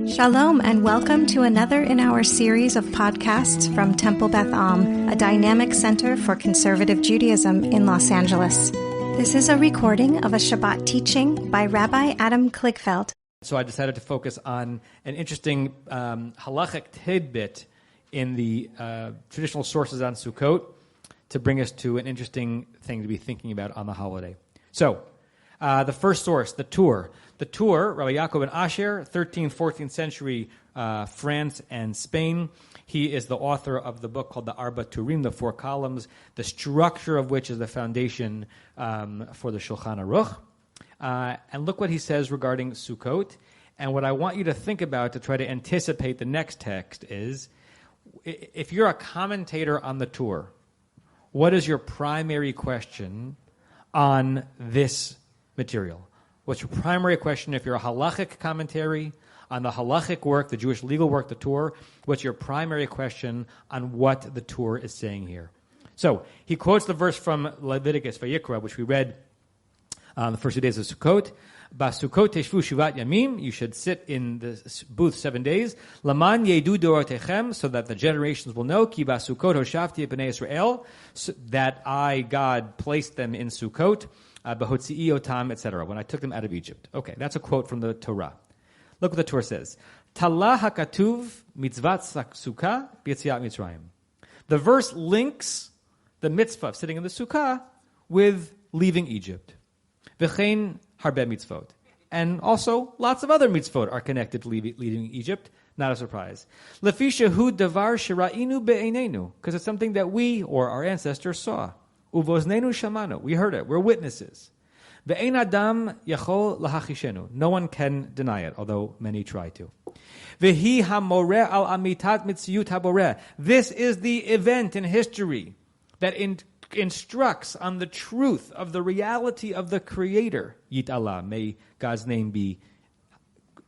Shalom and welcome to another in our series of podcasts from Temple Beth Am, a dynamic center for conservative Judaism in Los Angeles. This is a recording of a Shabbat teaching by Rabbi Adam Kligfeld. So I decided to focus on an interesting halachic tidbit in the traditional sources on Sukkot to bring us to an interesting thing to be thinking about on the holiday. So, the first source, the Tur. The Tur, Rabbi Yaakov ben Asher, 13th, 14th century France and Spain. He is the author of the book called the Arba Turim, the four columns, the structure of which is the foundation for the Shulchan Aruch. And look what he says regarding Sukkot. And what I want you to think about to try to anticipate the next text is, if you're a commentator on the Tur, what is your primary question on this material? What's your primary question if you're a halachic commentary on the halachic work, the Jewish legal work, the Tur? What's your primary question on what the Tur is saying here? So he quotes the verse from Leviticus Vayikra, which we read on the first 2 days of Sukkot. Basukot teshvu shivat yamim. You should sit in the booth 7 days. Laman yedu dorotechem, so that the generations will know. Ki basukot hoshafti b'nei Israel, that I, God, placed them in Sukkot. Bahotzi'i otam, etc. When I took them out of Egypt. Okay, that's a quote from the Torah. Look what the Torah says. Tala hakatuv mitzvat sukkah b'yetziat Mitzrayim. The verse links the mitzvah of sitting in the sukkah with leaving Egypt. V'chein harbe mitzvot. And also, lots of other mitzvot are connected to leaving Egypt. Not a surprise. Lefi shehu davar shira'inu be'einenu. Because it's something that we, or our ancestors, saw. Uvoznenu shamanu. We heard it. We're witnesses. Ve'ein adam yachol lahachishenu. No one can deny it, although many try to. Vehi hamoreh al amitat mitziyut haboreh. This is the event in history that instructs on the truth of the reality of the Creator. Yit Allah, may God's name be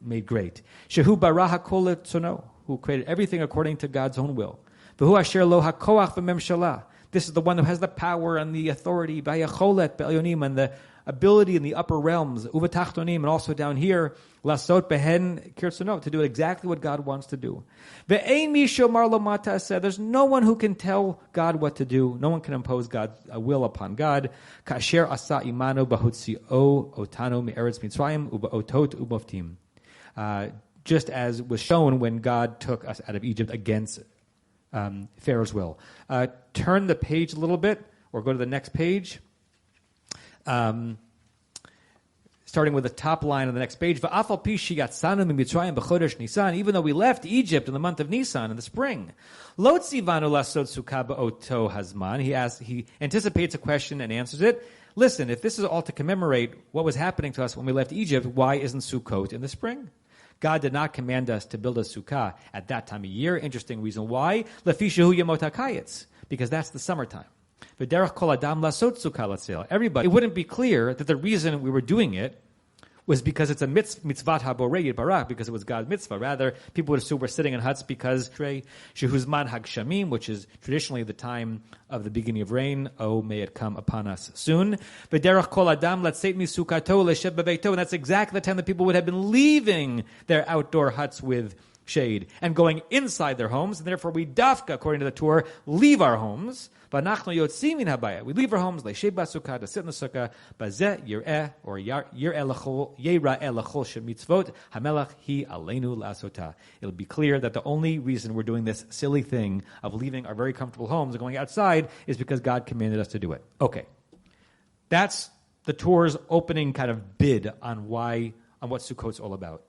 made great. Shehu bara hakol etzono, who created everything according to God's own will. V'hu asher lo hakoach v'memshalah. This is the one who has the power and the authority, v'yacholet be'elyonim, and the ability in the upper realms, uvatachtonim, and also down here, lasot behen kirtzonot, to do exactly what God wants to do. Ve'ein mi shomar lo mata said, there's no one who can tell God what to do. No one can impose God's will upon God. Kasher asa imanu bahotzio otanu me'eretz Mitzrayim ubaotot uboftim. Just as was shown when God took us out of Egypt against Pharaoh's will. Turn the page a little bit, or go to the next page. Starting with the top line on the next page. Even though we left Egypt in the month of Nisan in the spring. He anticipates a question and answers it. Listen, if this is all to commemorate what was happening to us when we left Egypt, why isn't Sukkot in the spring? God did not command us to build a sukkah at that time of year. Interesting reason why. Because that's the summertime. Everybody, it wouldn't be clear that the reason we were doing it was because it's a mitzvat haborei barak, because it was God's mitzvah. Rather, people would assume we're sitting in huts because shehuzman hagshamim, which is traditionally the time of the beginning of rain. Oh, may it come upon us soon. V'derech kol adam latzeit misukato leshev bebeito, and that's exactly the time that people would have been leaving their outdoor huts with shade and going inside their homes, and therefore we dafka, according to the Torah, leave our homes. We leave our homes, to sit in the sukkah, or it'll be clear that the only reason we're doing this silly thing of leaving our very comfortable homes and going outside is because God commanded us to do it. Okay. That's the Torah's opening kind of bid on what Sukkot's all about.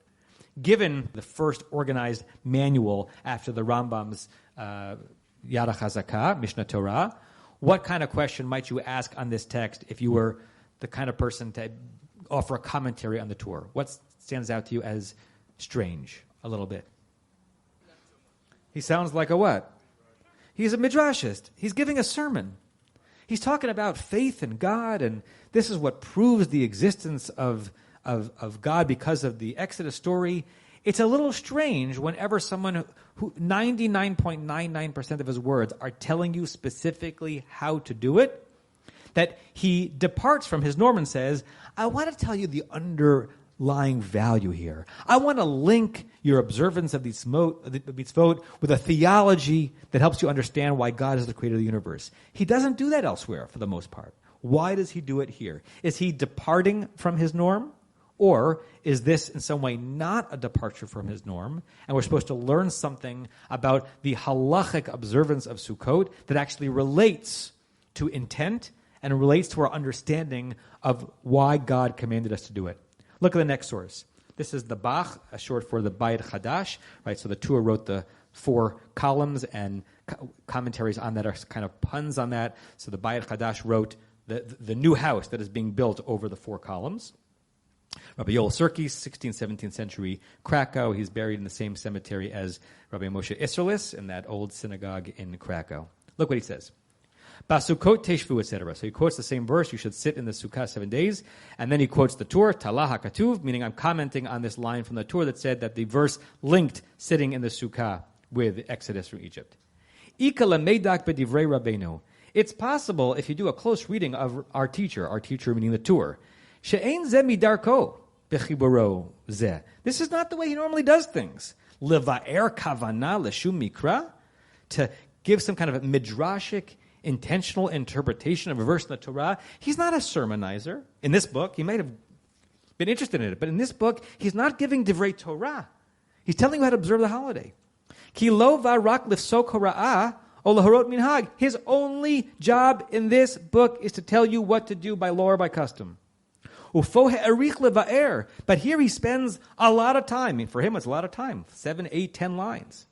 Given the first organized manual after the Rambam's Yad HaChazakah, Mishnah Torah, what kind of question might you ask on this text if you were the kind of person to offer a commentary on the Torah? What stands out to you as strange a little bit? He sounds like a what? He's a midrashist. He's giving a sermon. He's talking about faith in God, and this is what proves the existence of God because of the Exodus story. It's a little strange whenever someone who 99.99% of his words are telling you specifically how to do it, that he departs from his norm and says, I want to tell you the underlying value here. I want to link your observance of these mitzvot with a theology that helps you understand why God is the creator of the universe. He doesn't do that elsewhere for the most part. Why does he do it here? Is he departing from his norm? Or is this in some way not a departure from his norm, and we're supposed to learn something about the halachic observance of Sukkot that actually relates to intent and relates to our understanding of why God commanded us to do it? Look at the next source. This is the Bach, short for the Bayit Chadash, right? So the Tur wrote the 4 columns, and commentaries on that are kind of puns on that. So the Bayit Chadash wrote the new house that is being built over the 4 columns. Rabbi Yoel Sirkis, 16th, 17th century Krakow. He's buried in the same cemetery as Rabbi Moshe Isserlis in that old synagogue in Krakow. Look what he says. Basukot teshvu, etc. So he quotes the same verse, you should sit in the Sukkah 7 days. And then he quotes the Tur, Talah HaKatuv, meaning I'm commenting on this line from the Tur that said that the verse linked sitting in the Sukkah with Exodus from Egypt. Ika lemeidak b'divrei Rabbeinu. It's possible, if you do a close reading of our teacher meaning the Tur, she'ein ze midarko b'chiburo ze. This is not the way he normally does things. Leva'er kavana l'shum mikra, to give some kind of a midrashic, intentional interpretation of a verse in the Torah. He's not a sermonizer. In this book, he might have been interested in it, but in this book, he's not giving divrei Torah. He's telling you how to observe the holiday. Ki lo varak lifsok hora'ah o laharot minhag. His only job in this book is to tell you what to do by law or by custom. Ufo he'arich leva'er. But here he spends a lot of time. I mean, for him, it's a lot of time. 7, 8, 10 lines.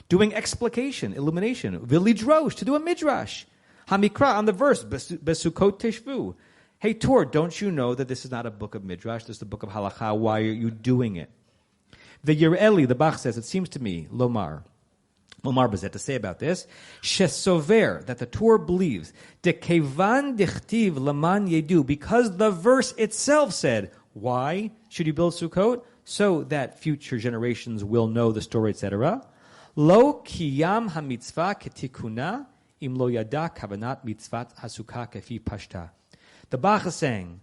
Doing explication, illumination. Vilidrosh, to do a midrash. Hamikra, on the verse, Besukot teshvu. Hey, Tur, don't you know that this is not a book of midrash, this is a book of halakha? Why are you doing it? The Yereli, the Bach says, it seems to me, Lomar Bazet, to say about this, Shesover, that the Tur believes, de kevan dichtiv laman yedu, because the verse itself said, why should you build Sukkot? So that future generations will know the story, etc. Lo kiyam hamitzvah ketikuna im lo yada kavanat mitzvat hasukah kefi pashta. The Bach is saying,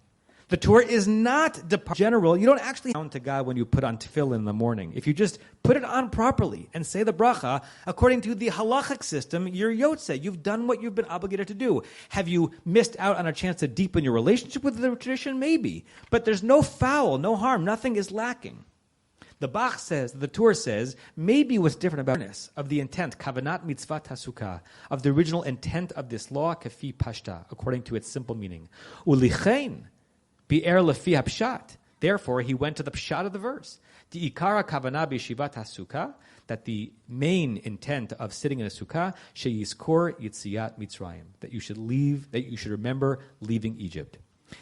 the Torah is not general. You don't actually sound to God when you put on tefillin in the morning. If you just put it on properly and say the bracha, according to the halachic system, you're yotze. You've done what you've been obligated to do. Have you missed out on a chance to deepen your relationship with the tradition? Maybe. But there's no foul, no harm. Nothing is lacking. The Bach says, the Tur says, maybe what's different about this, of the intent, kavanat mitzvat hasukah, of the original intent of this law, kefi pashta, according to its simple meaning. Ulichein, bi'er lefi hapshat. Therefore, he went to the pshat of the verse. The ikara kavanah b'yeshivat hasukah, that the main intent of sitting in a sukkah, sheyizkor yitziat mitzrayim, that you should leave, that you should remember leaving Egypt.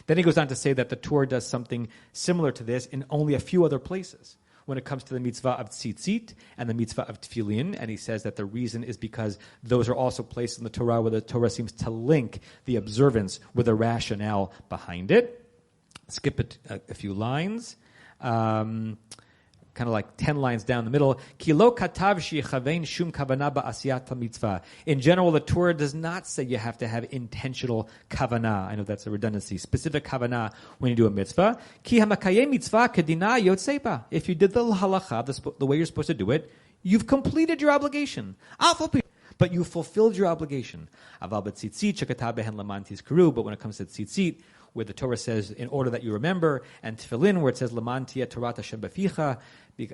Then he goes on to say that the Tur does something similar to this in only a few other places, when it comes to the mitzvah of tzitzit and the mitzvah of tefillin, and he says that the reason is because those are also placed in the Torah where the Torah seems to link the observance with a rationale behind it. Skip it a few lines, kind of like 10 lines down the middle. Ki lo katav sheyichavein shum kavanah ba'asiyat mitzvah. In general, the Torah does not say you have to have intentional kavanah. I know that's a redundancy. Specific kavanah when you do a mitzvah. Ki hamakayem mitzvah kedina yotzeba. If you did the halacha, the way you're supposed to do it, you've completed your obligation. But you fulfilled your obligation. Aval b'tzitzit shekatav behen laman tizkaru. But when it comes to tzitzit, where the Torah says, in order that you remember, and tefillin, where it says, Laman tiyeh Torat Hashem beficha,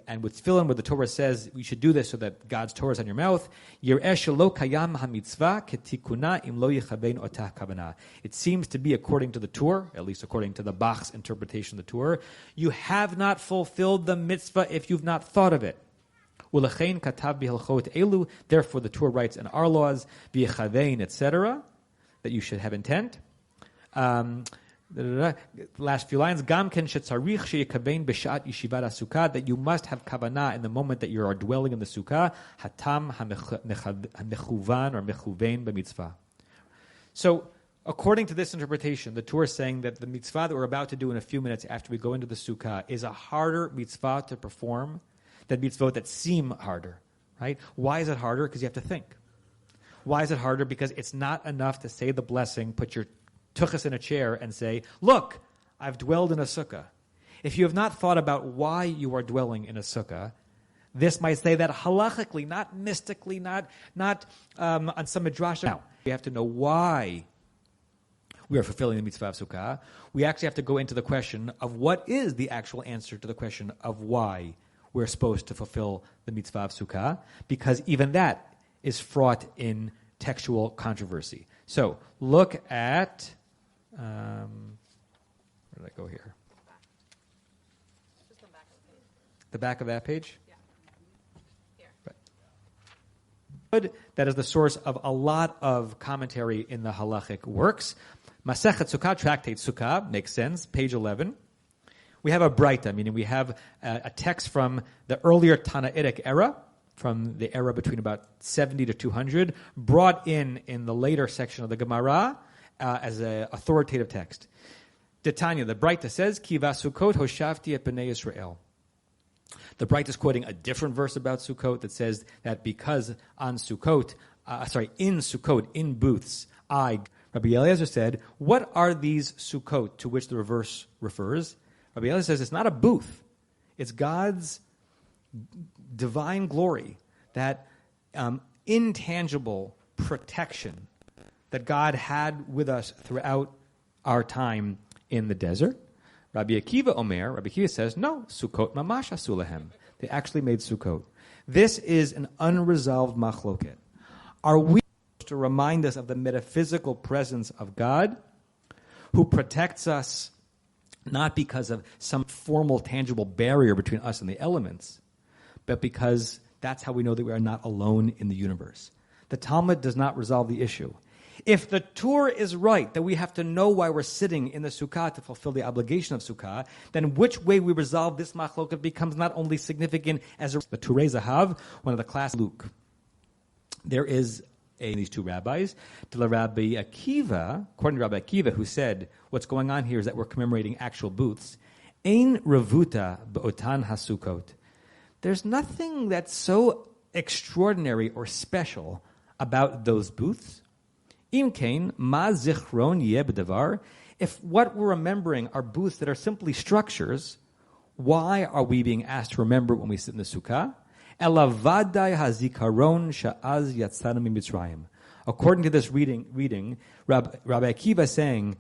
and with tefillin, where the Torah says, we should do this so that God's Torah is on your mouth, Yireh shelo kayam hamitzvah ketikuna im lo yichabein otah kavanah. It seems to be, according to the Torah, at least according to the Bach's interpretation of the Torah, you have not fulfilled the mitzvah if you've not thought of it. Ulechein katav b'hilchot elu, therefore the Torah writes in our laws, v'yichavein, etc., that you should have intent. Last few lines, Gamken shetzarich sheyikavein b'shat yeshivat hasukah, that you must have kavanah in the moment that you are dwelling in the sukkah, hatam hamechuvan or mechuvein b'mitzvah. So, according to this interpretation, the Torah is saying that the mitzvah that we're about to do in a few minutes after we go into the sukkah is a harder mitzvah to perform than mitzvot that seem harder, right? Why is it harder? Because you have to think. Why is it harder? Because it's not enough to say the blessing, put your tuchus in a chair and say, look, I've dwelled in a sukkah. If you have not thought about why you are dwelling in a sukkah, this might say that halachically, not mystically, not on some midrash. Now, we have to know why we are fulfilling the mitzvah of sukkah. We actually have to go into the question of what is the actual answer to the question of why we're supposed to fulfill the mitzvah of sukkah, because even that is fraught in textual controversy. So look at, where did I go here? Just the back of the page. The back of that page? Yeah. Here. Right. That is the source of a lot of commentary in the halachic works. Masechet Sukkah, Tractate Sukkah, makes sense, page 11. We have a Breita, meaning we have a text from the earlier Tannaitic era, from the era between about 70 to 200, brought in the later section of the Gemara as an authoritative text. Tanya, the Breita says, Ki Sukkot hoshavti et bnei Yisrael. The Breita is quoting a different verse about Sukkot that says that because on Sukkot, in Sukkot, in booths, Rabbi Eliezer said, what are these Sukkot to which the reverse refers? Rabbi Eliezer says it's not a booth. It's God's divine glory, that intangible protection that God had with us throughout our time in the desert. Rabbi Akiva says, no, Sukkot mamash asu lahem. They actually made Sukkot. This is an unresolved machloket. Are we to remind us of the metaphysical presence of God, who protects us not because of some formal, tangible barrier between us and the elements, but because that's how we know that we are not alone in the universe? The Talmud does not resolve the issue. If the Torah is right, that we have to know why we're sitting in the Sukkah to fulfill the obligation of Sukkah, then which way we resolve this machloket becomes not only significant as the Turei Zahav, one of the class Luke. There is these two rabbis, to the Rabbi Akiva, according to Rabbi Akiva, who said, what's going on here is that we're commemorating actual booths. Ein revuta be'otan hasukot. There's nothing that's so extraordinary or special about those booths. Im kain ma zichron yeh b'davar. If what we're remembering are booths that are simply structures, why are we being asked to remember when we sit in the sukkah? According to this reading, Rabbi Akiva is saying,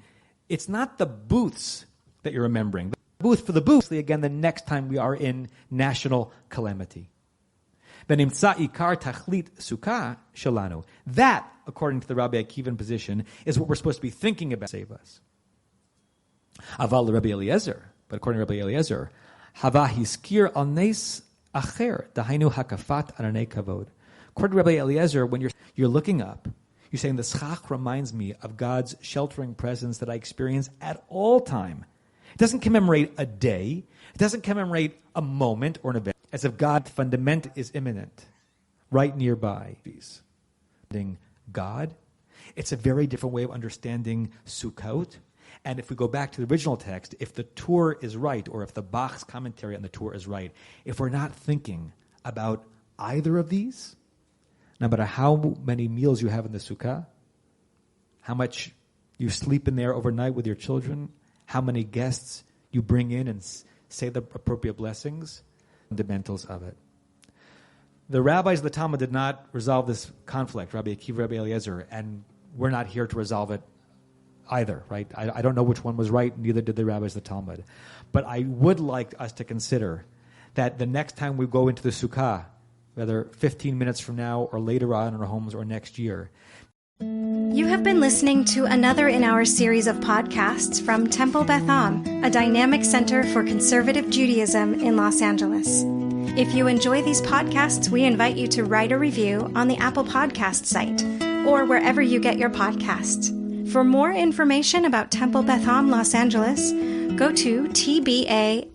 it's not the booths that you're remembering. The booth for the booths, again, the next time we are in national calamity. That, according to the Rabbi Akivan position, is what we're supposed to be thinking about to save us. Aval Rabbi Eliezer, but according to Rabbi Eliezer, Hava hiskir al nes acher dahainu hakafat ananei kavod. According to Rabbi Eliezer, when you're looking up, you're saying the schach reminds me of God's sheltering presence that I experience at all time. It doesn't commemorate a day. It doesn't commemorate a moment or an event, as if God's fundament is imminent, right nearby. God, it's a very different way of understanding Sukkot. And if we go back to the original text, if the Tur is right, or if the Bach's commentary on the Tur is right, if we're not thinking about either of these, no matter how many meals you have in the Sukkah, how much you sleep in there overnight with your children, how many guests you bring in and say the appropriate blessings, fundamentals of it. The rabbis of the Talmud did not resolve this conflict, Rabbi Akiva, Rabbi Eliezer, and we're not here to resolve it either, right? I don't know which one was right, neither did the rabbis of the Talmud. But I would like us to consider that the next time we go into the Sukkah, whether 15 minutes from now or later on in our homes or next year. You have been listening to another in our series of podcasts from Temple Beth Am, a dynamic center for conservative Judaism in Los Angeles. If you enjoy these podcasts, we invite you to write a review on the Apple Podcast site or wherever you get your podcasts. For more information about Temple Beth Am Los Angeles, go to tbala.org.